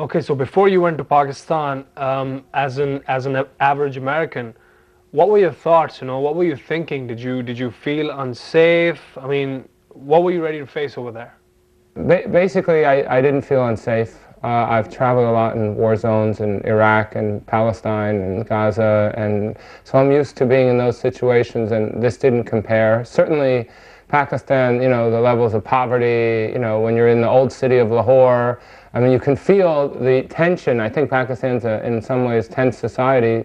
Okay, so before you went to Pakistan, as an average American, what were your thoughts? What were you thinking? Did you feel unsafe? I mean, what were you ready to face over there? Basically, I didn't feel unsafe. I've traveled a lot in war zones in Iraq and Palestine and Gaza, and so I'm used to being in those situations, and this didn't compare. Certainly, Pakistan, the levels of poverty, when you're in the old city of Lahore, I mean, you can feel the tension. I think Pakistan's in some ways tense society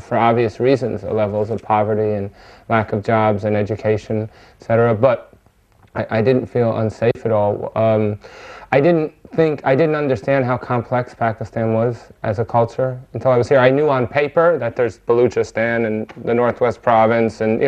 for obvious reasons, the levels of poverty and lack of jobs and education, etc. But I didn't feel unsafe at all. I didn't understand how complex Pakistan was as a culture until I was here. I knew on paper that there's Balochistan and the Northwest Province and,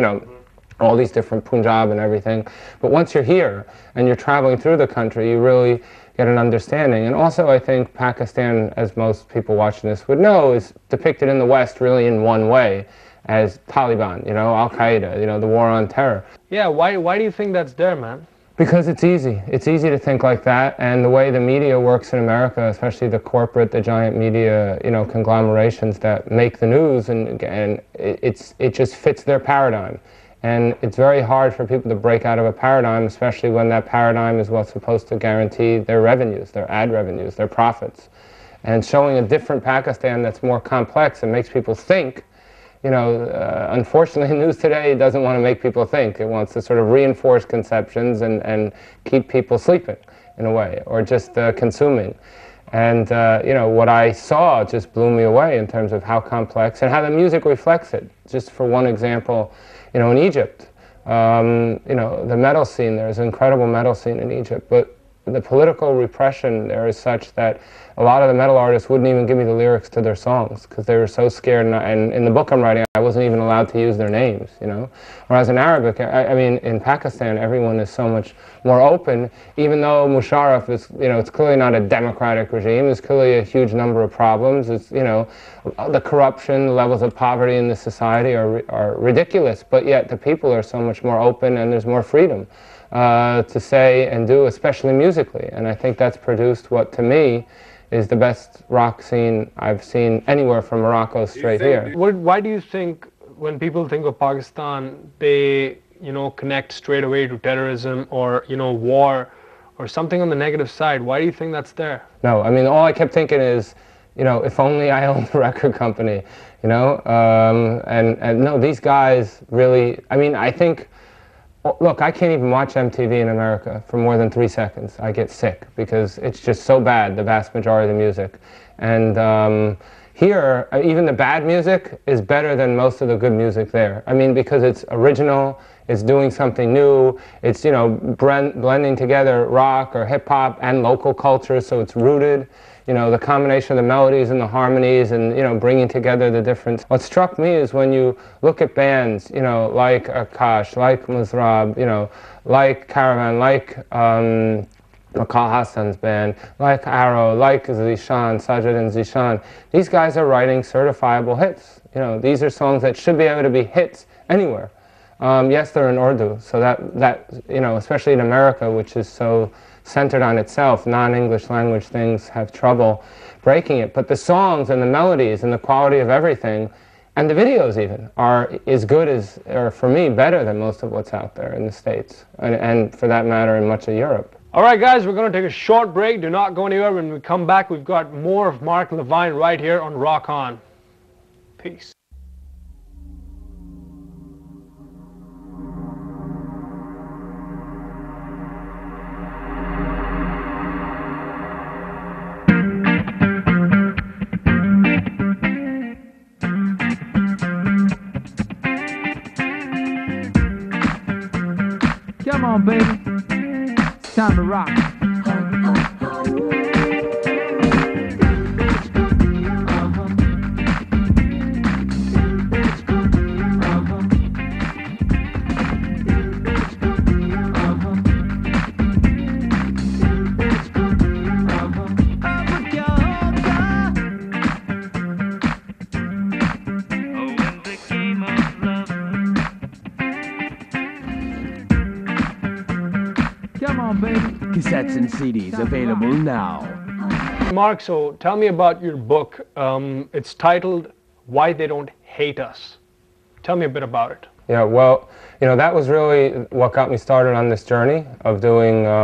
all these different Punjab and everything. But once you're here and you're traveling through the country, you really get an understanding. And also I think Pakistan, as most people watching this would know, is depicted in the West really in one way, as Taliban, Al-Qaeda, the war on terror. Yeah, why do you think that's there, man? Because it's easy. It's easy to think like that, and the way the media works in America, especially the giant media, conglomerations that make the news, and it just fits their paradigm. And it's very hard for people to break out of a paradigm, especially when that paradigm is what's supposed to guarantee their revenues, their ad revenues, their profits. And showing a different Pakistan that's more complex and makes people think, unfortunately, news today doesn't want to make people think. It wants to sort of reinforce conceptions and keep people sleeping, in a way, or just consuming. And, what I saw just blew me away in terms of how complex and how the music reflects it. Just for one example, in Egypt, the metal scene, there's an incredible metal scene in Egypt, but the political repression there is such that a lot of the metal artists wouldn't even give me the lyrics to their songs because they were so scared. And in the book I'm writing, I wasn't even allowed to use their names, Whereas in Arabic, I mean, in Pakistan, everyone is so much more open, even though Musharraf is, it's clearly not a democratic regime. There's clearly a huge number of problems. It's, the corruption, the levels of poverty in the society are ridiculous, but yet the people are so much more open and there's more freedom to say and do, especially musically. And I think that's produced what, to me, is the best rock scene I've seen anywhere from Morocco straight here. Why do you think when people think of Pakistan, they, connect straight away to terrorism or, war or something on the negative side? Why do you think that's there? No, I mean, all I kept thinking is, if only I owned a record company, and no, these guys really, I mean, I think, look, I can't even watch MTV in America for more than 3 seconds. I get sick because it's just so bad, the vast majority of the music. And here, even the bad music is better than most of the good music there. I mean, because it's original, it's doing something new, it's, blending together rock or hip hop and local culture, so it's rooted. The combination of the melodies and the harmonies and, bringing together the different... What struck me is when you look at bands, like Akash, like Muzrab, like Karavan, like Mekaal Hasan's band, like Arrow, like Zishan, Sajid and Zishan, these guys are writing certifiable hits. These are songs that should be able to be hits anywhere. Yes, they're in Urdu, so that especially in America, which is so centered on itself, non-English language things have trouble breaking it. But the songs and the melodies and the quality of everything, and the videos even, are as good as, or for me, better than most of what's out there in the States, and for that matter, in much of Europe. All right, guys, we're going to take a short break. Do not go anywhere. When we come back, we've got more of Mark Levine right here on Rock On. Peace. Come on, baby. Time to rock. Come on, baby. Cassettes and CDs available now. Mark, so tell me about your book. It's titled Why They Don't Hate Us. Tell me a bit about it. Yeah, well, you know, that was really what got me started on this journey of looking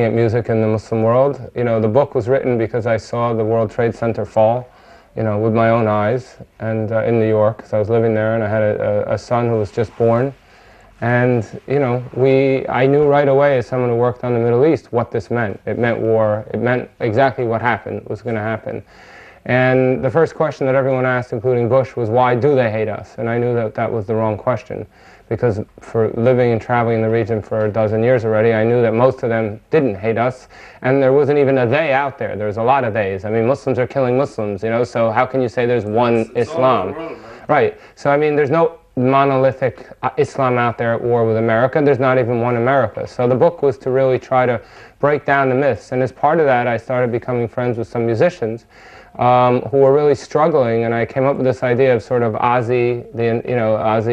at music in the Muslim world. You know, the book was written because I saw the World Trade Center fall, you know, with my own eyes, and in New York, because I was living there, and I had a son who was just born. And, you know, I knew right away, as someone who worked on the Middle East, what this meant. It meant war. It meant exactly what happened, was going to happen. And the first question that everyone asked, including Bush, was, why do they hate us? And I knew that that was the wrong question, because for living and traveling in the region for a dozen years already, I knew that most of them didn't hate us, and there wasn't even a they out there. There's a lot of theys. I mean, Muslims are killing Muslims, you know, so how can you say there's one Islam? Right. So, I mean, there's no monolithic Islam out there at war with America. There's not even one America. So the book was to really try to break down the myths, and as part of that, I started becoming friends with some musicians who were really struggling, and I came up with this idea of sort of Ozzy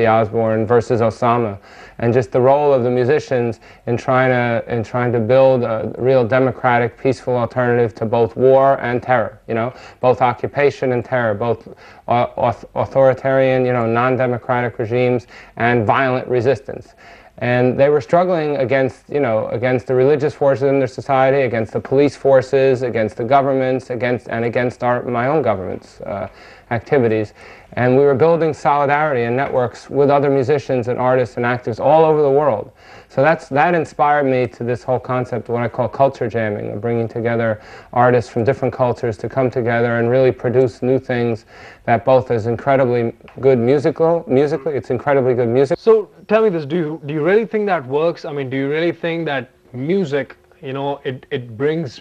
Osbourne versus Osama, and just the role of the musicians in trying to build a real democratic, peaceful alternative to both war and terror. You know, both occupation and terror, both authoritarian, you know, non-democratic regimes and violent resistance. And they were struggling against the religious forces in their society, against the police forces, against the governments, against my own government's activities. And we were building solidarity and networks with other musicians and artists and actors all over the world. So that inspired me to this whole concept of what I call culture jamming, of bringing together artists from different cultures to come together and really produce new things that both is incredibly good musically, it's incredibly good music. So tell me this, do you really think that works? I mean, do you really think that music, you know, it brings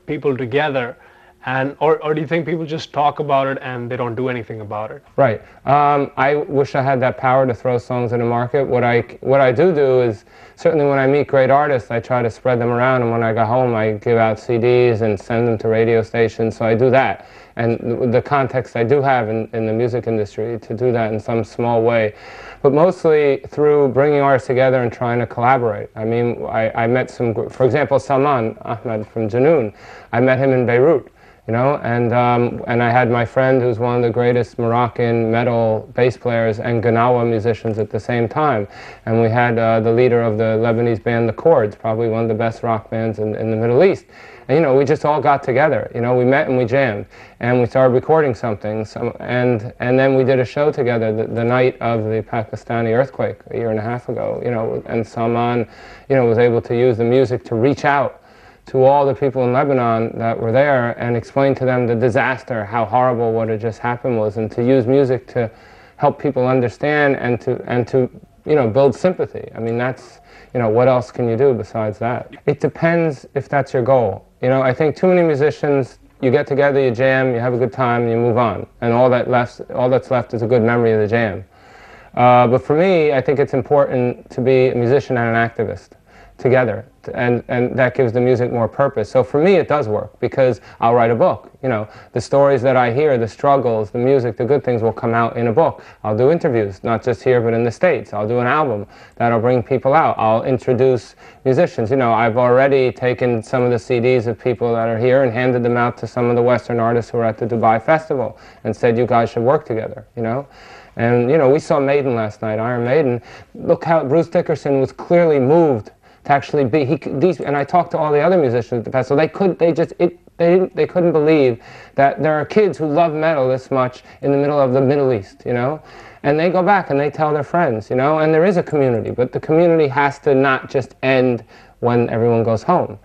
people together? And or do you think people just talk about it and they don't do anything about it? Right. I wish I had that power to throw songs in the market. What I do is, certainly when I meet great artists, I try to spread them around, and when I go home, I give out CDs and send them to radio stations. So I do that, and the context I do have in the music industry to do that in some small way, but mostly through bringing artists together and trying to collaborate. I mean, I met some, for example, Salman Ahmed from Junoon. I met him in Beirut. You know, and I had my friend who's one of the greatest Moroccan metal bass players and Gnawa musicians at the same time. And we had the leader of the Lebanese band, The Chords, probably one of the best rock bands in the Middle East. And, you know, we just all got together. You know, we met and we jammed. And we started recording something. And then we did a show together the night of the Pakistani earthquake a year and a half ago. You know, and Salman, you know, was able to use the music to reach out to all the people in Lebanon that were there and explain to them the disaster, how horrible what had just happened was, and to use music to help people understand and to you know, build sympathy. I mean, that's, you know, what else can you do besides that? It depends if that's your goal. You know, I think too many musicians, you get together, you jam, you have a good time, and you move on, and all that's left is a good memory of the jam. But for me, I think it's important to be a musician and an activist together, and that gives the music more purpose. So for me, it does work, because I'll write a book. You know, the stories that I hear, the struggles, the music, the good things will come out in a book. I'll do interviews, not just here, but in the States. I'll do an album that'll bring people out. I'll introduce musicians. You know, I've already taken some of the CDs of people that are here and handed them out to some of the Western artists who are at the Dubai Festival and said, you guys should work together, you know? And, you know, we saw Maiden last night, Iron Maiden. Look how Bruce Dickinson was clearly moved to actually be, and I talked to all the other musicians at the festival, they couldn't believe that there are kids who love metal this much in the middle of the Middle East, you know? And they go back and they tell their friends, you know? And there is a community, but the community has to not just end when everyone goes home.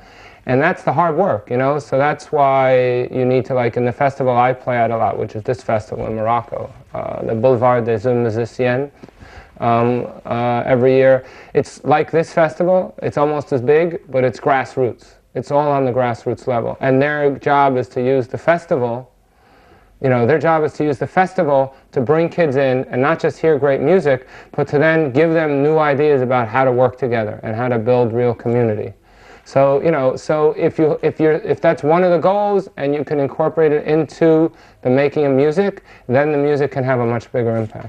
And that's the hard work, you know? So that's why you need to, like in the festival I play at a lot, which is this festival in Morocco, the Boulevard des Musiciens. Every year. It's like this festival, it's almost as big, but it's grassroots. It's all on the grassroots level. And their job is to use the festival, you know, their job is to use the festival to bring kids in and not just hear great music, but to then give them new ideas about how to work together and how to build real community. So, you know, so if that's one of the goals and you can incorporate it into the making of music, then the music can have a much bigger impact.